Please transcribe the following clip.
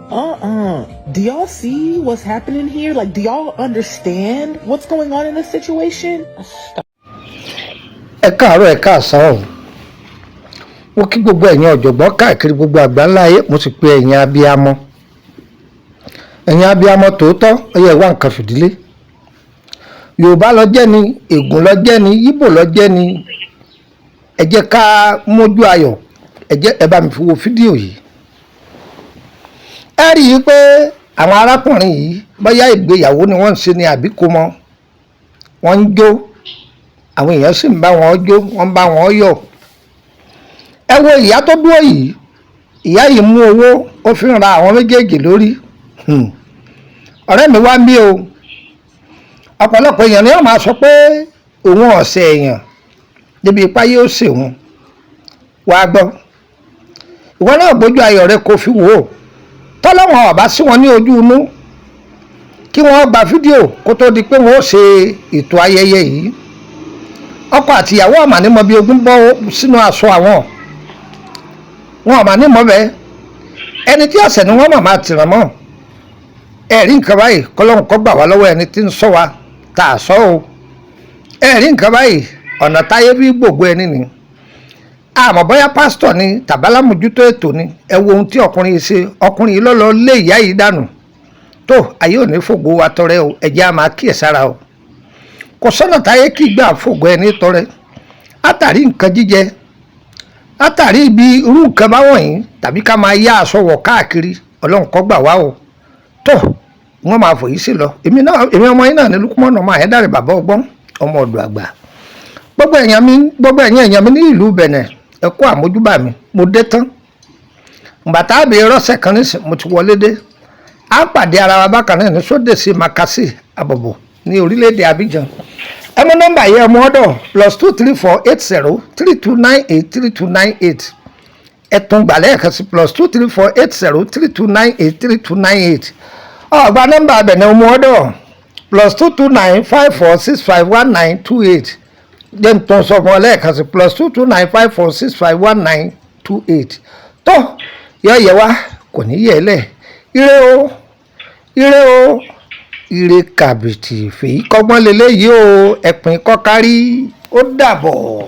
Do y'all see what's happening here? Like, do y'all understand what's going on in this situation? Ẹ káàárọ̀ ẹ káàsán o. Mo kí gbogbo ẹ̀yin ọ̀jọ̀gbọ́n káàkiri gbogbo àgbáńlá ayé, mo sì pe ẹ̀yin abiyamọ. Ẹ̀yin abiyamọ tòótọ́, ó yẹ wá nǹkan fìdílé. Yorùbá ló jẹ́ ni, Ègùn ló jẹ́ ni, Ìgbò ló jẹ́ ni. Ẹ jẹ́ ká mójú ayọ̀. Ẹ bá mi fi wo fídíò yìí. Ẹ rí i pé àwọn arákùnrin yìí bóyá ìgbéyàwó ni wọ́n ń ṣe ni àbí kò mọ̀. Wọ́n ń jó. Àwọn èèyàn sì ń bá wọn jó, wọ́n ń bá wọn yọ̀. Ẹ wo ìyá tó dúró yìí. Ìyá yìí mú owó, ó fi ń ra àwọn méjèèjì lórí. Ọ̀rẹ́ mi wá ń bí o. Ọ̀pọ̀lọpọ̀ èèyàn ni wọ́n máa sọ pé òun ọ̀sẹ̀ èèyàn débi ipá yóò ṣe wọn. Wàá gbọ́. Ìwọ náà gbójú ayọ̀ rẹ kó fi wò ó. Tọ́lọ́wọ́n ọ̀bá sí wọn ní ojú inú kí wọ́n gba fídíò kó tó di pé wọ́n ó ṣe ètò ayẹyẹ yìí. Ọkọ àti ìyàwó ọ̀mà ní mọ bí ogún bọ́ sínú aṣọ àwọn. Wọn ọ̀mà ní mọ bẹ́ẹ̀. Ẹni tí ọ̀sẹ̀ ni wọ́n màmá tìràn mọ́. Ẹ̀rí nǹkan báyìí kọ́lọ́hún kó gbà wá lọ́wọ́ ẹni tí ń sọ wa tá a sọ o. Ẹ̀rí nǹkan báyìí ọ̀nà táyé bí gbogbo ẹni ni. Àmọ́ bóyá pásítọ̀ ni tàbálámójútó ètò ni. Ẹ wo ohun tí ọkùnrin yìí ṣe. Ọkùnrin yìí lọ́lọ́ lé ìyá yìí dànù. Tó ayé ò ní fògo wa tọrẹ o. Ẹ jẹ́ á máa kíyèsára o. Kò sọ́nà táyé kí gbà fògo ẹni tọrẹ. Látàrí nǹkan jíjẹ. Látàrí ibi irú nǹkan báwọn yìí tàbí ká máa yá aṣọ wọ̀ káàkiri. Ọlọ́run kó gbà wá o. Tó wọ́n máa fòyí sí lọ. Èmi ọmọ yín náà ní Lukman ọmọ Ayédáre bàbá ọgbọ́n ọmọ ọ̀dọ̀ àgbà. Gbogbo ẹ̀yin èèyàn mi ní ìlú Bẹ̀nẹ̀ ẹ kú àmójúbà mi. Mo dé tán. Bàtà àbí rọ́ṣẹ̀ kan nísìn mo ti wọlé dé. À ń pàdé ara wa bákan náà ní Sódèsí Makasí Àbọ̀bọ̀ ní orílẹ̀-èdè Abidjan. Ẹ mú nọ́mbà yẹn ọmọ ọ̀dọ̀ +23480 3298 3298. Ẹ tún gbà lẹ́ẹ̀kan sí +23480 3298 3298. Ọ̀gbà nọ́mbà abẹ̀nẹ̀ ọmọ ọ̀dọ̀ +229 54651928. Jẹ́ ń tún sọ fún ọ lẹ́ẹ̀kan sí +229 54651928. Tó yọ yẹ wá kò ní yẹ lẹ̀. Ire o, ire o, ire kàbìtì fèyí kọ́gbọ́n lélẹ́yìí o, ẹ̀pìn kọ́kárí ó dàbọ̀.